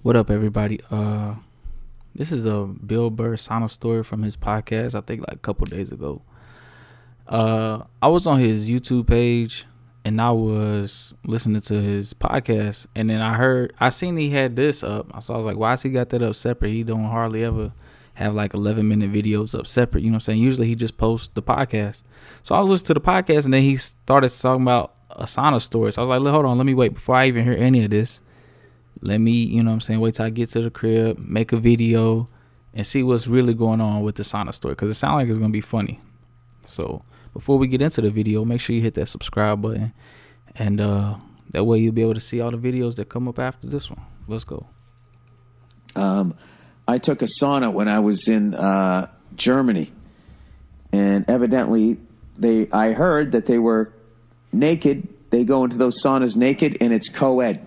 What up, everybody? This is a Bill Burr Sauna story from his podcast. I think like a couple days ago. I was on his YouTube page and I was listening to his podcast, and then I seen he had this up. So I was like, why has he got that up separate? He don't hardly ever have like 11-minute videos up separate. You know what I'm saying? Usually he just posts the podcast. So I was listening to the podcast, and then he started talking about a sauna story. So I was like, hold on, let me wait before I even hear any of this. Let me, you know what I'm saying, wait till I get to the crib, make a video, and see what's really going on with the sauna story, because it sounds like it's going to be funny. So before we get into the video, make sure you hit that subscribe button, and that way you'll be able to see all the videos that come up after this one. Let's go. I took a sauna when I was in Germany, and evidently I heard that they were naked. They go into those saunas naked, and it's co-ed.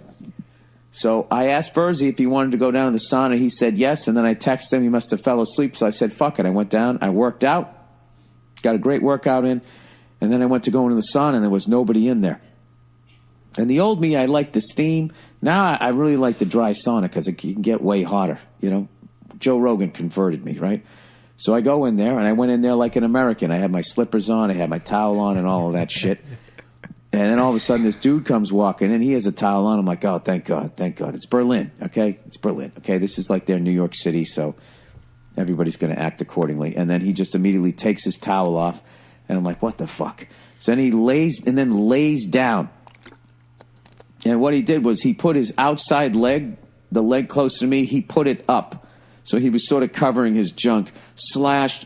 So I asked Verzi if he wanted to go down to the sauna. He said yes, and then I texted him. He must have fell asleep, so I said, fuck it. I went down. I worked out, got a great workout in, and then I went to go into the sauna, and there was nobody in there. And the old me, I liked the steam. Now I really like the dry sauna because it can get way hotter. You know, Joe Rogan converted me, right? So I go in there, and I went in there like an American. I had my slippers on, I had my towel on, and all of that shit. And then all of a sudden, this dude comes walking in. He has a towel on. I'm like, oh, thank God, thank God. It's Berlin, okay? It's Berlin, okay? This is like their New York City, so everybody's going to act accordingly. And then he just immediately takes his towel off, and I'm like, what the fuck? So then he lays down. And what he did was he put his outside leg, the leg close to me, he put it up. So he was sort of covering his junk,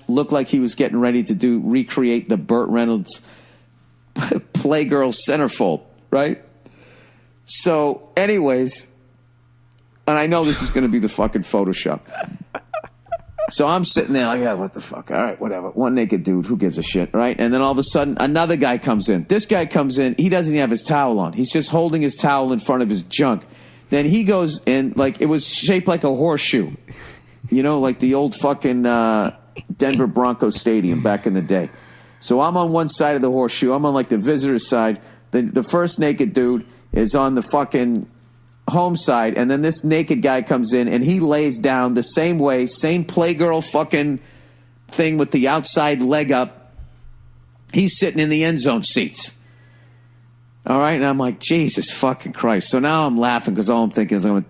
looked like he was getting ready to recreate the Burt Reynolds Playgirl centerfold, right? So, anyways, and I know this is going to be the fucking Photoshop. So I'm sitting there like, yeah, what the fuck? All right, whatever. One naked dude, who gives a shit, right? And then all of a sudden, another guy comes in. This guy comes in. He doesn't even have his towel on. He's just holding his towel in front of his junk. Then he goes in, like, it was shaped like a horseshoe. You know, like the old fucking Denver Broncos stadium back in the day. So I'm on one side of the horseshoe. I'm on like the visitor's side. The first naked dude is on the fucking home side. And then this naked guy comes in and he lays down the same way, same Playgirl fucking thing with the outside leg up. He's sitting in the end zone seats. All right. And I'm like, Jesus fucking Christ. So now I'm laughing because all I'm thinking is I'm going to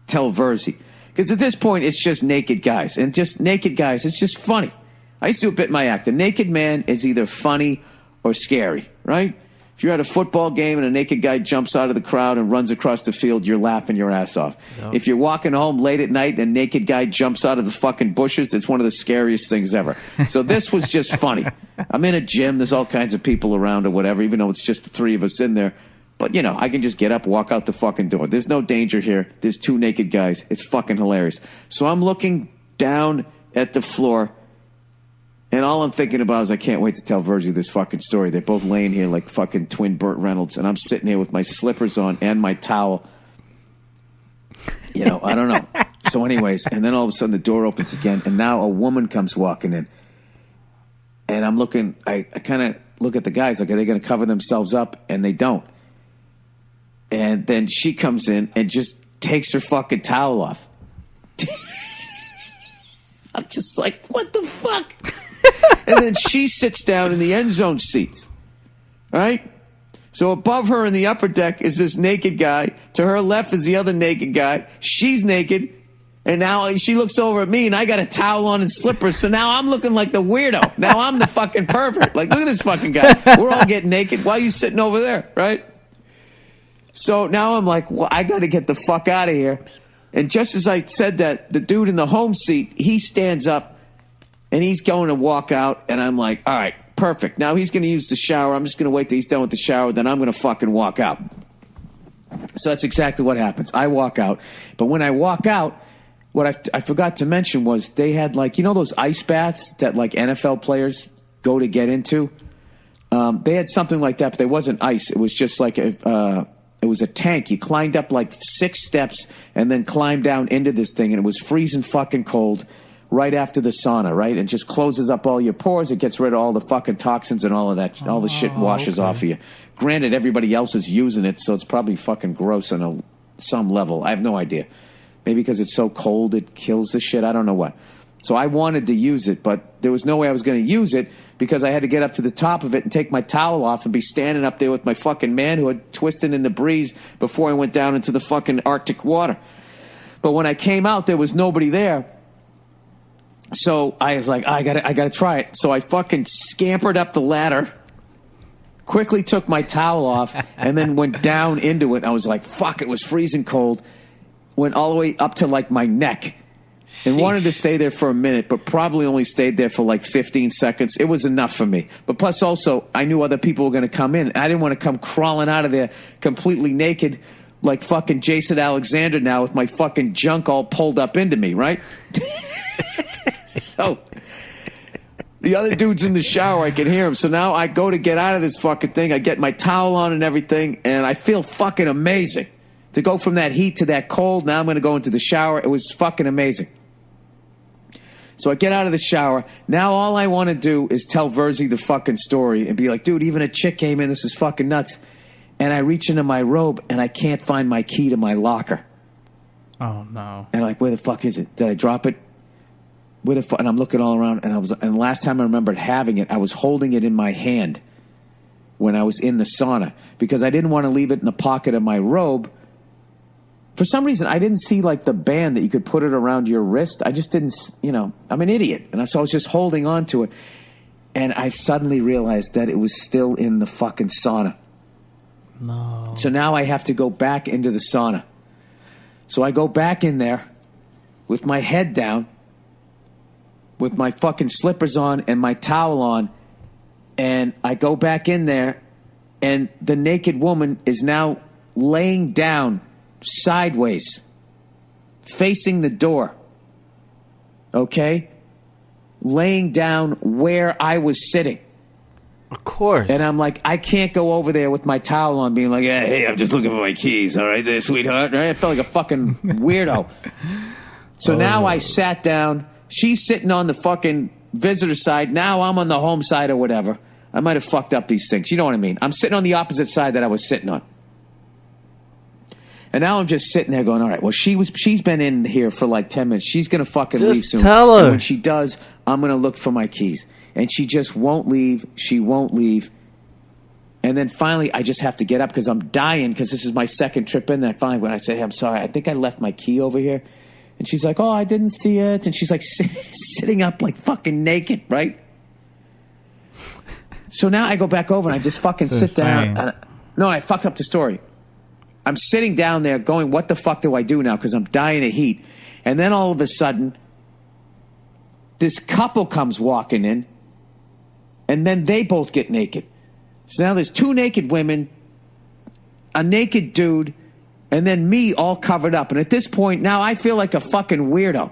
tell Verzi. Because at this point, it's just naked guys. And just naked guys, it's just funny. I used to do a bit in my act. The naked man is either funny or scary, right? If you're at a football game and a naked guy jumps out of the crowd and runs across the field, you're laughing your ass off. Yep. If you're walking home late at night and a naked guy jumps out of the fucking bushes, it's one of the scariest things ever. So this was just funny. I'm in a gym. There's all kinds of people around or whatever, even though it's just the three of us in there. But, you know, I can just get up, walk out the fucking door. There's no danger here. There's two naked guys. It's fucking hilarious. So I'm looking down at the floor. And all I'm thinking about is I can't wait to tell Virgie this fucking story. They're both laying here like fucking twin Burt Reynolds. And I'm sitting here with my slippers on and my towel. You know, I don't know. So anyways, and then all of a sudden the door opens again. And now a woman comes walking in. And I'm looking, I kind of look at the guys like, are they going to cover themselves up? And they don't. And then she comes in and just takes her fucking towel off. I'm just like, what the fuck? And then she sits down in the end zone seats, right? So above her in the upper deck is this naked guy. To her left is the other naked guy. She's naked. And now she looks over at me, and I got a towel on and slippers. So now I'm looking like the weirdo. Now I'm the fucking pervert. Like, look at this fucking guy. We're all getting naked. Why are you sitting over there, right? So now I'm like, well, I got to get the fuck out of here. And just as I said that, the dude in the home seat, he stands up. And he's going to walk out, and I'm like, all right, perfect. Now he's going to use the shower. I'm just going to wait till he's done with the shower, then I'm going to fucking walk out. So that's exactly what happens. I walk out. But when I walk out, what I forgot to mention was they had, like, you know those ice baths that, like, NFL players go to get into? They had something like that, but there wasn't ice. It was just like it was a tank. You climbed up, like, 6 steps and then climbed down into this thing, and it was freezing fucking cold. Right after the sauna, right? And just closes up all your pores. It gets rid of all the fucking toxins and all of that. All the shit washes off of you. Granted, everybody else is using it, so it's probably fucking gross on some level. I have no idea. Maybe because it's so cold it kills the shit. I don't know what. So I wanted to use it, but there was no way I was going to use it because I had to get up to the top of it and take my towel off and be standing up there with my fucking manhood twisting in the breeze before I went down into the fucking Arctic water. But when I came out, there was nobody there. So I was like, I gotta try it. So I fucking scampered up the ladder, quickly took my towel off, and then went down into it. I was like, fuck, it was freezing cold. Went all the way up to like my neck. And wanted to stay there for a minute, but probably only stayed there for like 15 seconds. It was enough for me. But plus also, I knew other people were going to come in. I didn't want to come crawling out of there completely naked like fucking Jason Alexander now with my fucking junk all pulled up into me, right? So the other dude's in the shower. I can hear him. So now I go to get out of this fucking thing. I get my towel on and everything, and I feel fucking amazing. To go from that heat to that cold, now I'm going to go into the shower. It was fucking amazing. So I get out of the shower. Now all I want to do is tell Verzi the fucking story and be like, dude, even a chick came in. This is fucking nuts. And I reach into my robe and I can't find my key to my locker. Oh, no. And I'm like, where the fuck is it? Did I drop it? Where the fuck? And I'm looking all around. And last time I remembered having it, I was holding it in my hand when I was in the sauna because I didn't want to leave it in the pocket of my robe. For some reason, I didn't see like the band that you could put it around your wrist. I just didn't, I'm an idiot. And so I was just holding on to it. And I suddenly realized that it was still in the fucking sauna. No. So now I have to go back into the sauna. So I go back in there with my head down, with my fucking slippers on and my towel on. And I go back in there and the naked woman is now laying down sideways, facing the door, okay? Laying down where I was sitting. Of course. And I'm like, I can't go over there with my towel on being like, hey, I'm just looking for my keys, all right, there, sweetheart. Right? I felt like a fucking weirdo. So now I sat down. She's sitting on the fucking visitor side. Now I'm on the home side or whatever. I might have fucked up these things. You know what I mean? I'm sitting on the opposite side that I was sitting on. And now I'm just sitting there going, all right, well, she's been in here for like 10 minutes. She's going to fucking leave soon. Tell her. And when she does, I'm going to look for my keys. And she just won't leave. She won't leave. And then finally, I just have to get up because I'm dying because this is my second trip in there. Finally, when I say, hey, I'm sorry, I think I left my key over here. And she's like, oh, I didn't see it. And she's like sitting up like fucking naked, right? So now I go back over and I just fucking sit down. No, I fucked up the story. I'm sitting down there going, what the fuck do I do now? Because I'm dying of heat. And then all of a sudden, this couple comes walking in, and then they both get naked. So now there's two naked women, a naked dude, and then me all covered up. And at this point, now I feel like a fucking weirdo.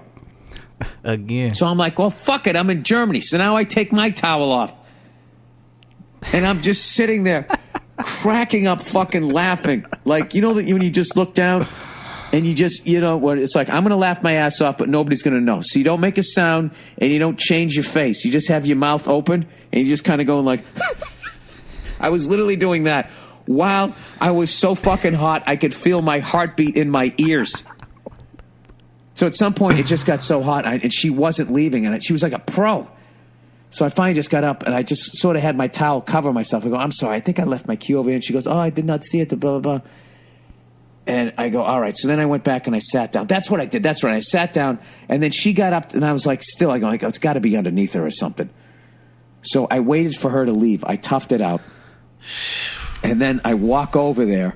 Again. So I'm like, well, fuck it. I'm in Germany. So now I take my towel off. And I'm just sitting there. Cracking up, fucking laughing. Like, you know that when you just look down and you just, it's like, I'm going to laugh my ass off, but nobody's going to know. So you don't make a sound and you don't change your face. You just have your mouth open and you just kind of going like, I was literally doing that while I was so fucking hot, I could feel my heartbeat in my ears. So at some point, it just got so hot and she wasn't leaving and she was like a pro. So I finally just got up and I just sort of had my towel cover myself. I go, I'm sorry, I think I left my key over here. And she goes, oh, I did not see it, blah, blah, blah. And I go, all right. So then I went back and I sat down. That's what I did. That's right. I sat down and then she got up and I was like, still, I go, it's got to be underneath her or something. So I waited for her to leave. I toughed it out. And then I walk over there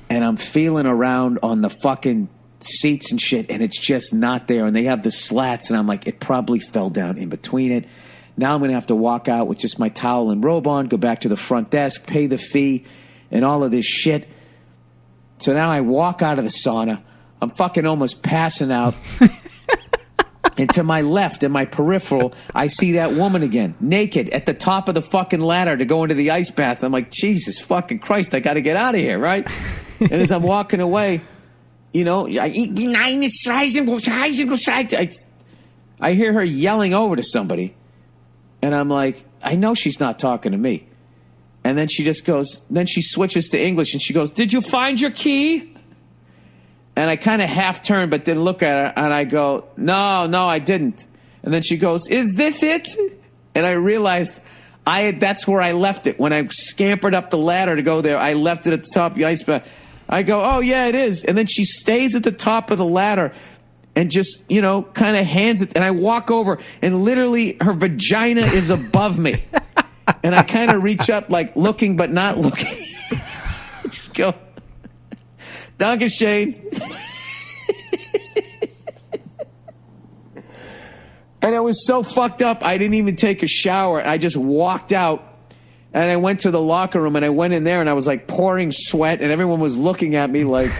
and I'm feeling around on the fucking seats and shit and it's just not there. And they have the slats and I'm like, it probably fell down in between it. Now I'm going to have to walk out with just my towel and robe on, go back to the front desk, pay the fee, and all of this shit. So now I walk out of the sauna. I'm fucking almost passing out. And to my left, in my peripheral, I see that woman again, naked, at the top of the fucking ladder to go into the ice bath. I'm like, Jesus fucking Christ, I got to get out of here, right? And as I'm walking away, I hear her yelling over to somebody. And I'm like, I know she's not talking to me. And then she just goes, then she switches to English and she goes, did you find your key? And I kind of half turned, but didn't look at her. And I go, no, I didn't. And then she goes, is this it? And I realized that's where I left it. When I scampered up the ladder to go there, I left it at the top of the ice bath. I go, oh, yeah, it is. And then she stays at the top of the ladder and just, kind of hands it. And I walk over, and literally her vagina is above me. And I kind of reach up, like looking but not looking. Just go, Danke Shane. And I was so fucked up, I didn't even take a shower. I just walked out, and I went to the locker room, and I went in there, and I was like pouring sweat, and everyone was looking at me like,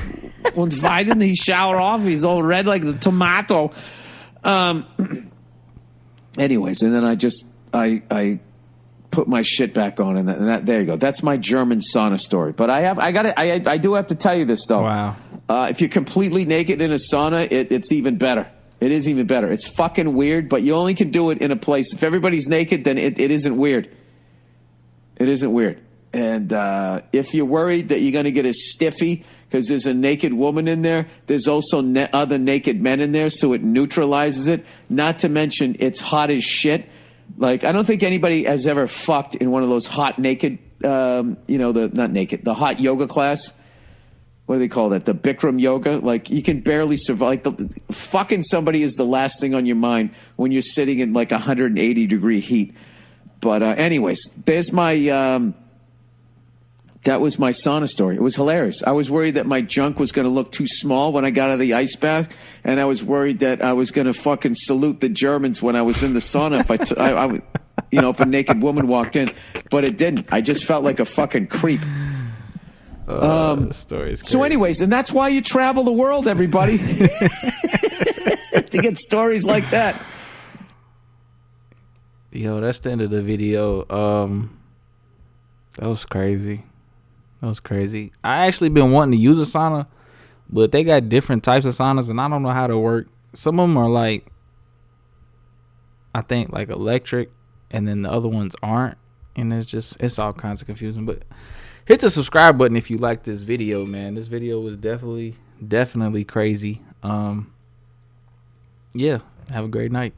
why didn't he shower off? He's all red like the tomato. Anyways, and then I put my shit back on, and that there you go. That's my German sauna story. But I do have to tell you this though. Wow. If you're completely naked in a sauna, it's even better. It is even better. It's fucking weird, but you only can do it in a place. If everybody's naked, then it isn't weird. It isn't weird. And if you're worried that you're going to get a stiffy because there's a naked woman in there, there's also other naked men in there, so it neutralizes it. Not to mention, it's hot as shit. Like, I don't think anybody has ever fucked in one of those hot naked, the hot yoga class. What do they call that? The Bikram yoga? Like, you can barely survive. Like, fucking somebody is the last thing on your mind when you're sitting in like 180 degree heat. But anyways, there's my... that was my sauna story. It was hilarious. I was worried that my junk was going to look too small when I got out of the ice bath, and I was worried that I was going to fucking salute the Germans when I was in the sauna if a naked woman walked in. But it didn't. I just felt like a fucking creep. The story is crazy. So anyways, and that's why you travel the world, everybody. To get stories like that. Yo, that's the end of the video. That was crazy. I actually been wanting to use a sauna, but they got different types of saunas, and I don't know how to work. Some of them are like, I think like electric, and then the other ones aren't, and it's all kinds of confusing. But hit the subscribe button if you like this video, man. This video was definitely crazy. Yeah, have a great night.